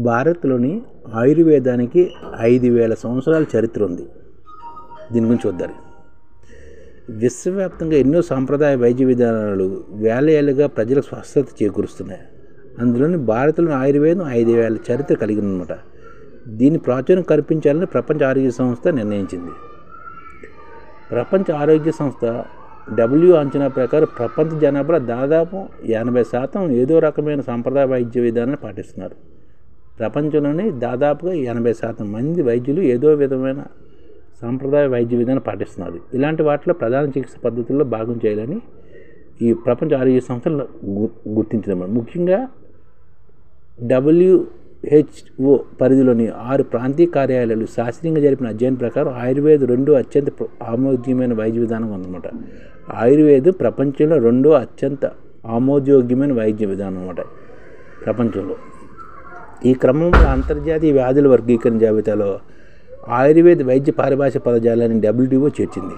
భారత్లోని ఆయుర్వేదానికి 5000 సంవత్సరాల చరిత్ర ఉంది. దీని గురించి చూద్దాం. విశ్వవ్యాప్తంగా ఎన్నో సాంప్రదాయ వైద్య విధానాలు వేల ఏళ్ళుగా ప్రజలకు స్వస్థత చేకూరుస్తున్నాయి. అందులోని భారత్లోని ఆయుర్వేదం 5000 చరిత్ర కలిగి ఉందన్నమాట. దీని ప్రాచుర్యం కల్పించాలని ప్రపంచ ఆరోగ్య సంస్థ నిర్ణయించింది. ప్రపంచ ఆరోగ్య సంస్థ WHO అంచనా ప్రకారం ప్రపంచ జనాభాలో దాదాపు 80% ఏదో రకమైన సాంప్రదాయ వైద్య విధానాన్ని పాటిస్తున్నారు. ప్రపంచంలోని దాదాపుగా 80% మంది వైద్యులు ఏదో విధమైన సాంప్రదాయ వైద్య విధానం పాటిస్తున్నారు. ఇలాంటి వాటిలో ప్రధాన చికిత్స పద్ధతుల్లో భాగం చేయాలని ఈ ప్రపంచ ఆరోగ్య సంస్థ గుర్తించడం. ముఖ్యంగా WHO పరిధిలోని 6 ప్రాంతీయ కార్యాలయాలు శాస్త్రీయంగా జరిపిన అధ్యయనం ప్రకారం ఆయుర్వేదం 2వ అత్యంత ఆమోదయోగ్యమైన వైద్య విధానం ఉందన్నమాట. ఆయుర్వేదం ప్రపంచంలో 2వ అత్యంత ఆమోదయోగ్యమైన వైద్య విధానం అన్నమాట ప్రపంచంలో. ఈ క్రమంలో అంతర్జాతీయ వ్యాధుల వర్గీకరణ జాబితాలో ఆయుర్వేద వైద్య పారిభాషిక పదజాలాన్ని WHO చేర్చింది.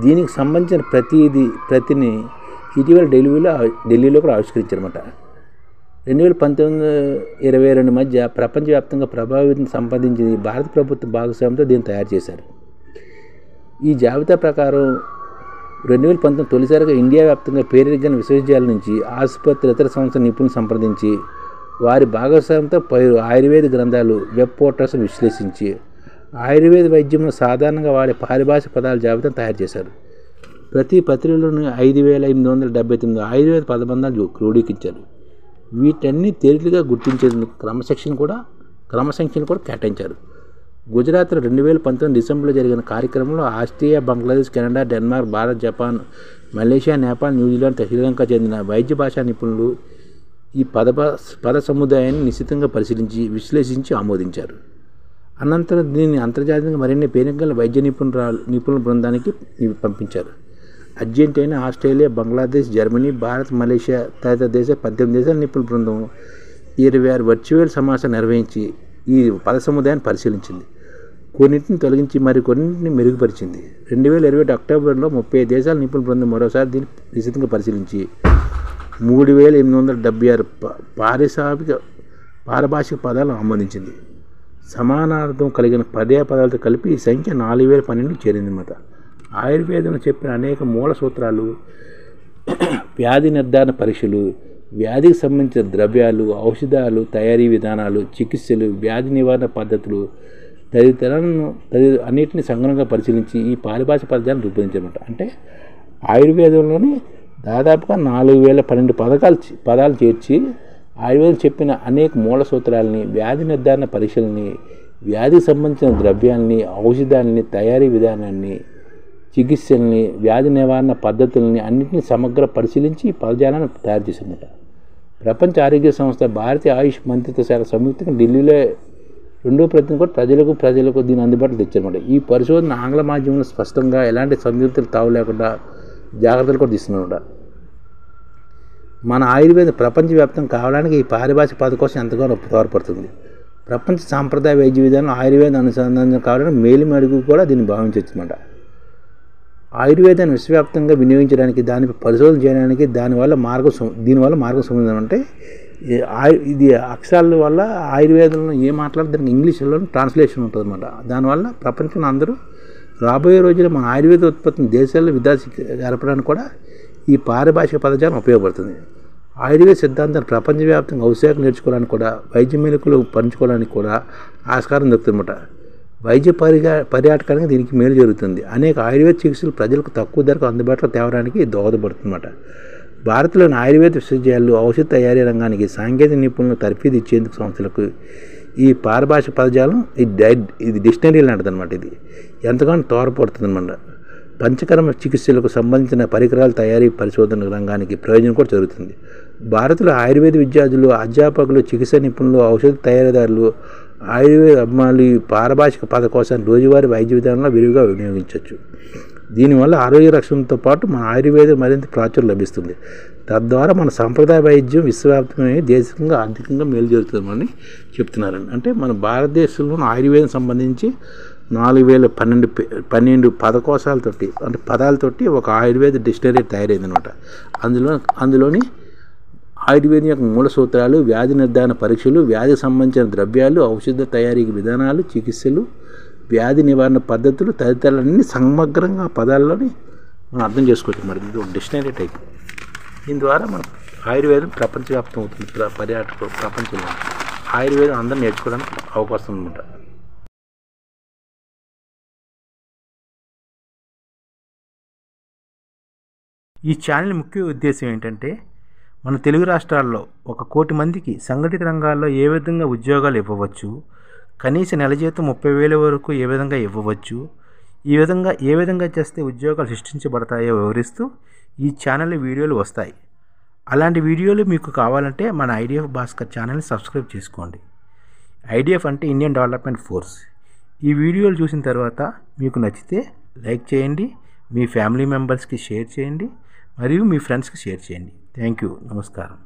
దీనికి సంబంధించిన ప్రతిని ఇటీవల ఢిల్లీలో కూడా ఆవిష్కరించారన్నమాట. 2019-22 మధ్య ప్రపంచవ్యాప్తంగా ప్రభావితం సంపాదించింది భారత ప్రభుత్వ భాగస్వామ్యంతో దీన్ని తయారు చేశారు. ఈ జాబితా ప్రకారం 2019 తొలిసారిగా ఇండియా వ్యాప్తంగా పేరెరిగిన విశ్వవిద్యాలయం నుంచి ఆసుపత్రి ఇతర సంస్థల నిపుణులు సంప్రదించి వారి భాగస్వామ్యంతో ఆయుర్వేద గ్రంథాలు వెబ్ పోర్టల్స్ విశ్లేషించి ఆయుర్వేద వైద్యంలో సాధారణంగా వాడే పారిభాషిక పదాల జాబితాను తయారు చేశారు. ప్రతి పత్రికలోనూ 5879 ఆయుర్వేద పదబంధాలు క్రోడీకరించారు. వీటన్ని తేలికగా గుర్తించేందుకు క్రమశిక్షణ కూడా కేటాయించారు. గుజరాత్లో 2019 డిసెంబర్లో జరిగిన కార్యక్రమంలో Austria, Bangladesh, Canada, Denmark, Bharat, Japan, Malaysia, Nepal, New Zealand, Sri Lanka చెందిన వైద్య భాషా నిపుణులు ఈ పద సముదాయాన్ని నిశితంగా పరిశీలించి విశ్లేషించి ఆమోదించారు. అనంతరం దీన్ని అంతర్జాతీయంగా మరిన్ని పేరెంగల వైద్య నిపుణుల బృందానికి పంపించారు. Argentina, Australia, Bangladesh, Germany, Bharat, Malaysia తదితర దేశాల 18 దేశాల నిపుణుల బృందం 26 వర్చువల్ సమావేశాలు నిర్వహించి ఈ పద సముదాయాన్ని పరిశీలించింది. కొన్నింటిని తొలగించి మరికొన్నింటిని మెరుగుపరిచింది. 2021 అక్టోబర్లో 35 దేశాల నిపుణుల బృందం మరోసారి దీన్ని నిశితంగా పరిశీలించి 3876 పారిభాషిక పదాలను ఆమోదించింది. సమానార్థం కలిగిన పర్యాయ పదాలతో కలిపి ఈ సంఖ్య 4012 చేరిందన్నమాట. ఆయుర్వేదంలో చెప్పిన అనేక మూల సూత్రాలు, వ్యాధి నిర్ధారణ పరీక్షలు, వ్యాధికి సంబంధించిన ద్రవ్యాలు, ఔషధాలు, తయారీ విధానాలు, చికిత్సలు, వ్యాధి నివారణ పద్ధతులు తదితరాలను అన్నింటినీ సంగ్రహంగా పరిశీలించి ఈ పారిభాషిక పదాలను రూపొందించమాట. అంటే ఆయుర్వేదంలోని దాదాపుగా 4012 పదాలు చేర్చి ఆయుర్వేదం చెప్పిన అనేక మూల సూత్రాలని, వ్యాధి నిర్ధారణ పరీక్షలని, వ్యాధికి సంబంధించిన ద్రవ్యాలని, ఔషధాలని, తయారీ విధానాన్ని, చికిత్సల్ని, వ్యాధి నివారణ పద్ధతులని అన్నింటినీ సమగ్ర పరిశీలించి పదజాలాన్ని తయారు చేశారన్నమాట. ప్రపంచ ఆరోగ్య సంస్థ, భారతీయ ఆయుష్ మంత్రిత్వ శాఖ సంయుక్తంగా ఢిల్లీలో 2వ ప్రతిని కూడా ప్రజలకు దీన్ని అందుబాటులో తెచ్చారన్నమాట. ఈ పరిశోధన ఆంగ్ల మాధ్యమంలో స్పష్టంగా ఎలాంటి సంయుక్తలు తావు లేకుండా జాగ్రత్తలు కూడా తీసుకున్నారన్నమాట. మన ఆయుర్వేదం ప్రపంచవ్యాప్తం కావడానికి ఈ పారిభాషిక పద కోసం ఎంతగానో తోడ్పడుతుంది. ప్రపంచ సాంప్రదాయ వైద్య విధానం ఆయుర్వేదం అనుసంధానం కావడానికి మేలుమడుగు కూడా దీన్ని భావించవచ్చు అన్నమాట. ఆయుర్వేదాన్ని విశ్వవ్యాప్తంగా వినియోగించడానికి, దానిపై పరిశోధన చేయడానికి దీనివల్ల మార్గం సంబంధం అంటే ఇది అక్షరాల వల్ల ఆయుర్వేదంలో ఏ మాట్లాడితే దానికి ఇంగ్లీష్లో ట్రాన్స్లేషన్ ఉంటుంది అన్నమాట. దానివల్ల ప్రపంచంలో అందరూ రాబోయే రోజుల్లో మన ఆయుర్వేద ఉత్పత్తిని దేశాల్లో జరపడానికి కూడా ఈ పారిభాషిక పదజాలం ఉపయోగపడుతుంది. ఆయుర్వేద సిద్ధాంతాన్ని ప్రపంచవ్యాప్తంగా ఔషధాలు నేర్చుకోవడానికి కూడా, వైద్య మెలకువలు పంచుకోవడానికి కూడా ఆస్కారం దొరుకుతుందన్నమాట. వైద్య పర్యాటకానికి దీనికి మేలు జరుగుతుంది. అనేక ఆయుర్వేద చికిత్సలు ప్రజలకు తక్కువ ధరకు అందుబాటులో తేవడానికి దోహదపడుతుందన్నమాట. భారత్లోని ఆయుర్వేద విశ్వవిద్యాలయాలు ఔషధ తయారీ రంగానికి సాంకేతిక నిపుణులను తర్ఫీదు ఇచ్చేందుకు సంస్థలకు ఈ పారిభాషిక పదజాలం ఇది డిక్షనరీ లాంటిదన్నమాట. ఇది ఎంతగానో తోడ్పడుతుందన్నమాట. పంచకర్మ చికిత్సలకు సంబంధించిన పరికరాల తయారీ పరిశోధన రంగానికి ప్రయోజనం కూడా జరుగుతుంది. భారత్లో ఆయుర్వేద విద్యార్థులు, అధ్యాపకులు, చికిత్సా నిపుణులు, ఔషధ తయారీదారులు, ఆయుర్వేద అభిమానులు ఈ పారిభాషిక పదకోశాన్ని రోజువారీ వైద్య విధానంలో విరివిగా వినియోగించవచ్చు. దీనివల్ల ఆరోగ్య రక్షణతో పాటు మన ఆయుర్వేదం మరింత ప్రాచుర్యం లభిస్తుంది. తద్వారా మన సాంప్రదాయ వైద్యం విశ్వవ్యాప్తంగా దేశంగా ఆర్థికంగా మేలు జరుగుతుందని చెప్తున్నారండి. అంటే మన భారతదేశంలో ఆయుర్వేదం సంబంధించి 4012 పదకోశాలతోటి అంటే పదాలతోటి ఒక ఆయుర్వేద డిక్షనరీ తయారైందనమాట. అందులోని ఆయుర్వేదం యొక్క మూల సూత్రాలు, వ్యాధి నిర్ధారణ పరీక్షలు, వ్యాధికి సంబంధించిన ద్రవ్యాలు, ఔషధ తయారీకి విధానాలు, చికిత్సలు, వ్యాధి నివారణ పద్ధతులు తదితరాలన్నీ సమగ్రంగా పదాల్లోని మనం అర్థం చేసుకోవచ్చు. మరి ఇది ఒక డిక్షనరీ టైప్. దీని ద్వారా మనం ఆయుర్వేదం ప్రపంచవ్యాప్తం అవుతుంది. పర్యాటకులు ప్రపంచంలో ఆయుర్వేదం అందరూ నేర్చుకోవడానికి అవకాశం ఉందన్నమాట. ఈ ఛానల్ ముఖ్య ఉద్దేశం ఏంటంటే మన తెలుగు రాష్ట్రాల్లో 1 కోటి మందికి సంఘటిత రంగాల్లో ఏ విధంగా ఉద్యోగాలు ఇవ్వవచ్చు, కనీస నెల జీతం 30,000 వరకు ఏ విధంగా ఇవ్వవచ్చు, ఏ విధంగా చేస్తే ఉద్యోగాలు సృష్టించబడతాయో వివరిస్తూ ఈ ఛానల్ వీడియోలు వస్తాయి. అలాంటి వీడియోలు మీకు కావాలంటే మన ఐడిఎఫ్ భాస్కర్ ఛానల్ని సబ్స్క్రైబ్ చేసుకోండి. ఐడిఎఫ్ అంటే ఇండియన్ డెవలప్మెంట్ ఫోర్స్. ఈ వీడియోలు చూసిన తర్వాత మీకు నచ్చితే లైక్ చేయండి, మీ ఫ్యామిలీ మెంబర్స్కి షేర్ చేయండి, మరియు మీ ఫ్రెండ్స్కి షేర్ చేయండి. Thank you. నమస్కారం.